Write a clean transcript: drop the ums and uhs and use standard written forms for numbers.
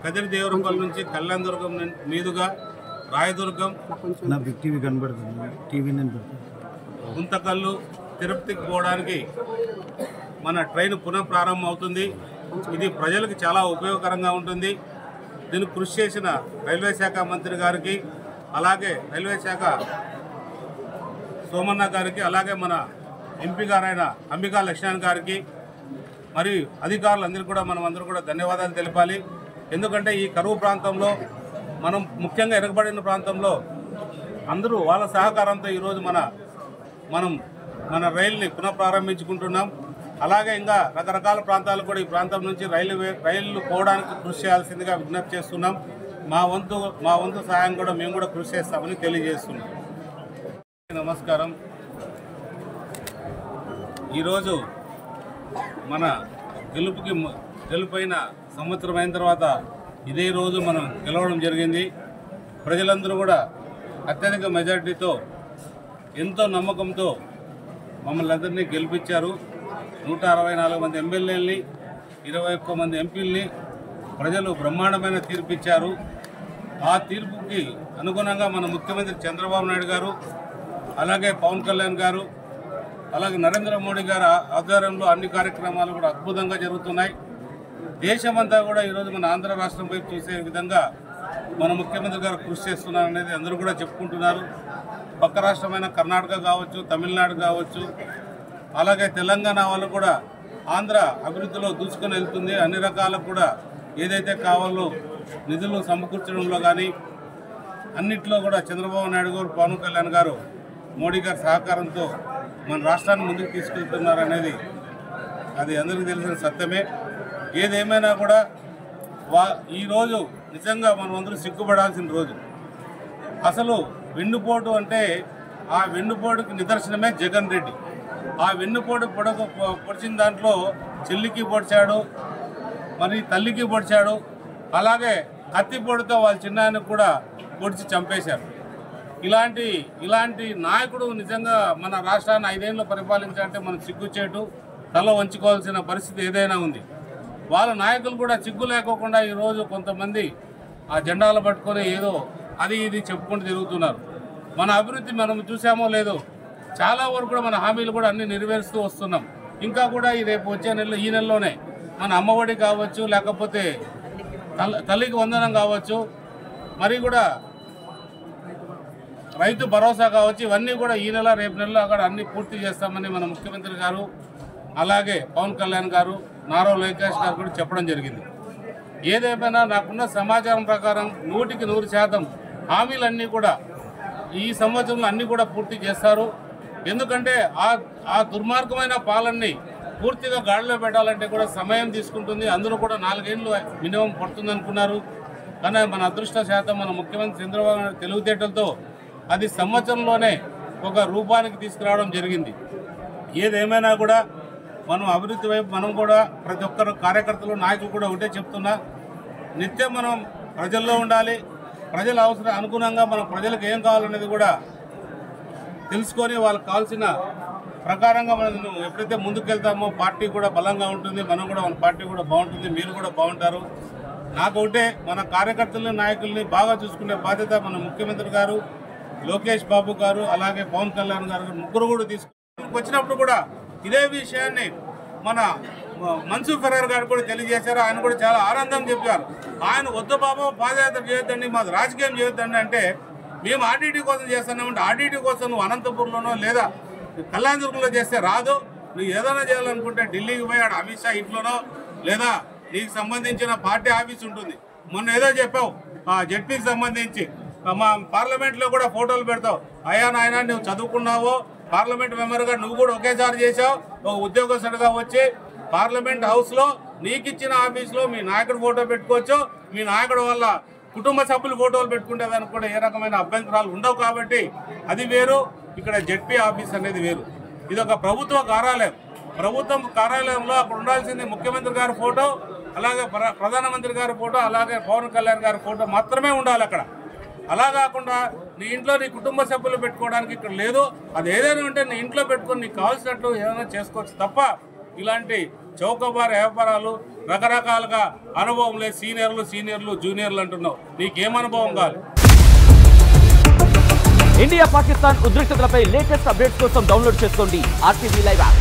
కదిరి దేవరపల్లి నుంచి కళ్యాణదుర్గం మీదుగా రాయదుర్గం గుంతకల్లు తిరుపతికి పోవడానికి మన ట్రైన్ పునఃప్రారంభం అవుతుంది. ఇది ప్రజలకు చాలా ఉపయోగకరంగా ఉంటుంది. దీనికి కృషి చేసిన రైల్వే శాఖ మంత్రి గారికి, అలాగే రైల్వే శాఖ సోమన్న గారికి, అలాగే మన ఎంపీ గారైన అంబికా లక్ష్మణ్ గారికి మరియు అధికారులందరికీ కూడా మనం అందరూ కూడా ధన్యవాదాలు తెలపాలి. ఎందుకంటే ఈ కరువు ప్రాంతంలో మనం ముఖ్యంగా వెనుకబడిన ప్రాంతంలో అందరూ వాళ్ళ సహకారంతో ఈరోజు మనం రైలుని పునఃప్రారంభించుకుంటున్నాం. అలాగే ఇంకా రకరకాల ప్రాంతాలు కూడా ఈ ప్రాంతం నుంచి రైళ్లు పోవడానికి కృషి చేయాల్సిందిగా విజ్ఞప్తి చేస్తున్నాం. మా వంతు సహాయం కూడా మేము కూడా కృషి చేస్తామని తెలియజేస్తున్నాం. నమస్కారం. ఈరోజు మన గెలుపైన సంవత్సరం అయిన తర్వాత ఇదే రోజు మనం గెలవడం జరిగింది. ప్రజలందరూ కూడా అత్యధిక మెజార్టీతో ఎంతో నమ్మకంతో మమ్మల్ని అందరినీ గెలిపించారు. 164 మంది ఎమ్మెల్యేలని, 21 మంది ఎంపీలని ప్రజలు బ్రహ్మాండమైన తీర్పు ఇచ్చారు. ఆ తీర్పుకి అనుగుణంగా మన ముఖ్యమంత్రి చంద్రబాబు నాయుడు గారు, అలాగే పవన్ కళ్యాణ్ గారు, అలాగే నరేంద్ర మోడీ గారి ఆధ్వర్యంలో అన్ని కార్యక్రమాలు కూడా అద్భుతంగా జరుగుతున్నాయి. దేశమంతా కూడా ఈరోజు మన ఆంధ్ర రాష్ట్రం వైపు చూసే విధంగా మన ముఖ్యమంత్రి గారు కృషి చేస్తున్నారు అనేది అందరూ కూడా చెప్పుకుంటున్నారు. పక్క రాష్ట్రమైన కర్ణాటక కావచ్చు, తమిళనాడు కావచ్చు, అలాగే తెలంగాణ వాళ్ళు కూడా ఆంధ్ర అభివృద్ధిలో దూసుకొని వెళ్తుంది. అన్ని రకాలకు కూడా ఏదైతే కావాలో నిధులు సమకూర్చడంలో కానీ అన్నింటిలో కూడా చంద్రబాబు నాయుడు గారు, పవన్ కళ్యాణ్ గారు, మోడీ గారి సహకారంతో మన రాష్ట్రాన్ని ముందుకు తీసుకెళ్తున్నారు అనేది అది అందరికీ తెలిసిన సత్యమే. ఏదేమైనా కూడా ఈరోజు నిజంగా మనం అందరూ సిగ్గుపడాల్సిన రోజు. అసలు వెన్నుపోటు అంటే ఆ వెన్నుపోటుకి నిదర్శనమే జగన్ రెడ్డి. ఆ వెన్నుపోటు పొడిచిన దాంట్లో చెల్లికి పొడిచాడు, మరి తల్లికి పొడిచాడు, అలాగే కత్తిపోటుతో వాళ్ళ చిన్నాయనకు కూడా పొడిచి చంపేశారు. ఇలాంటి నాయకుడు నిజంగా మన రాష్ట్రాన్ని 5 ఏళ్ళు పరిపాలించాలంటే మనం సిగ్గుచేటు తల వంచుకోవాల్సిన పరిస్థితి ఏదైనా ఉంది. వాళ్ళ నాయకులు కూడా సిగ్గు లేకోకుండా ఈరోజు కొంతమంది ఆ జెండాలు పట్టుకొని ఏదో అది ఇది చెప్పుకుంటూ తిరుగుతున్నారు. మన అభివృద్ధి మనం చూసామో లేదో చాలా వరకు కూడా మన హామీలు కూడా అన్ని నెరవేరుస్తూ వస్తున్నాం. ఇంకా కూడా ఈ రేపు వచ్చే నెలలో ఈ నెలలోనే మన అమ్మఒడి కావచ్చు, లేకపోతే తల్లికి వందనం కావచ్చు, మరి కూడా రైతు భరోసా కావచ్చు, ఇవన్నీ కూడా ఈ నెల రేపు నెలలో అక్కడ అన్ని పూర్తి చేస్తామని మన ముఖ్యమంత్రి గారు, అలాగే పవన్ కళ్యాణ్ గారు, నారా లోకేష్ గారు కూడా చెప్పడం జరిగింది. ఏదేమైనా నాకున్న సమాచారం ప్రకారం 100% హామీలన్నీ కూడా ఈ సంవత్సరంలో అన్నీ కూడా పూర్తి చేస్తారు. ఎందుకంటే ఆ దుర్మార్గమైన పాలనని పూర్తిగా గాడిలో పెట్టాలంటే కూడా సమయం తీసుకుంటుంది. అందులో కూడా 4 ఏళ్ళు మినిమం పడుతుంది అనుకున్నారు. కానీ మన అదృష్ట శాతం మన ముఖ్యమంత్రి చంద్రబాబు నాయుడు తెలివితేటలతో అది సంవత్సరంలోనే ఒక రూపానికి తీసుకురావడం జరిగింది. ఏదేమైనా కూడా మనం అభివృద్ధి వైపు మనం కూడా ప్రతి ఒక్కరు కార్యకర్తలు, నాయకులు కూడా ఒకటే చెప్తున్నా, నిత్యం మనం ప్రజల్లో ఉండాలి. ప్రజల అవసరం అనుగుణంగా మనం ప్రజలకు ఏం కావాలనేది కూడా తెలుసుకొని వాళ్ళకి కావాల్సిన ప్రకారంగా మనం ఎప్పుడైతే ముందుకెళ్తామో పార్టీ కూడా బలంగా ఉంటుంది, మనం కూడా మన పార్టీ కూడా బాగుంటుంది, మీరు కూడా బాగుంటారు. నాకు ఒకటే మన కార్యకర్తలని, నాయకుల్ని బాగా చూసుకునే బాధ్యత మన ముఖ్యమంత్రి గారు, లోకేష్ బాబు గారు, అలాగే పవన్ కళ్యాణ్ గారు ముగ్గురు కూడా వచ్చినప్పుడు కూడా ఇదే విషయాన్ని మన మన్సూర్ ఫెరర్ గారు కూడా తెలియజేశారు. ఆయన కూడా చాలా ఆనందం చెప్పారు. ఆయన వద్దు బాబు పాదయాత్ర చేయొద్దండి, మాది రాజకీయం చేయొద్దండి అంటే, మేము ఆర్టీటీ కోసం చేస్తున్నామంటే ఆర్టీటీ కోసం నువ్వు అనంతపురంలోనో లేదా కళ్యాణదుర్గంలో చేస్తే రాదు. నువ్వు ఏదైనా చేయాలనుకుంటే ఢిల్లీకి పోయి ఆడ అమిత్ షా ఇంట్లోనో లేదా నీకు సంబంధించిన పార్టీ ఆఫీస్ ఉంటుంది. మొన్న ఏదో చెప్పావు జెడ్పీకి సంబంధించి మా పార్లమెంట్లో కూడా ఫోటోలు పెడతావు. అయ్యా నాయన నువ్వు చదువుకున్నావో, పార్లమెంట్ మెంబర్గా నువ్వు కూడా ఒకేసారి చేసావు. ఒక ఉద్యోగస్తుడిగా వచ్చి పార్లమెంట్ హౌస్లో నీకు ఇచ్చిన ఆఫీస్లో మీ నాయకుడు ఫోటో పెట్టుకోవచ్చు. మీ నాయకుడు వల్ల కుటుంబ సభ్యులు ఫోటోలు పెట్టుకుంటే దానికి కూడా ఏ రకమైన అభ్యంతరాలు ఉండవు. కాబట్టి అది వేరు, ఇక్కడ జెడ్పీ ఆఫీస్ అనేది వేరు. ఇది ఒక ప్రభుత్వ కార్యాలయం. ప్రభుత్వం కార్యాలయంలో అక్కడ ఉండాల్సింది ముఖ్యమంత్రి గారి ఫోటో, అలాగే ప్రధానమంత్రి గారి ఫోటో, అలాగే పవన్ కళ్యాణ్ గారి ఫోటో మాత్రమే ఉండాలి అక్కడ. అలా కాకుండా నీ ఇంట్లో నీ కుటుంబ సభ్యులు పెట్టుకోవడానికి ఇక్కడ లేదు. అది ఏదైనా ఉంటే నీ ఇంట్లో పెట్టుకొని నీకు కావాల్సినట్లు ఏదైనా చేసుకోవచ్చు తప్ప ఇలాంటి చౌకబారు వ్యాపారాలు రకరకాలుగా అనుభవం లేదు, సీనియర్లు జూనియర్లు అంటున్నావు. నీకేం అనుభవం కావాలి? ఇండియా పాకిస్తాన్ ఉద్రిక్తతలపై లేటెస్ట్ అప్డేట్స్ కోసం డౌన్లోడ్ చేసుకోండి RTV లైవ్ యాప్.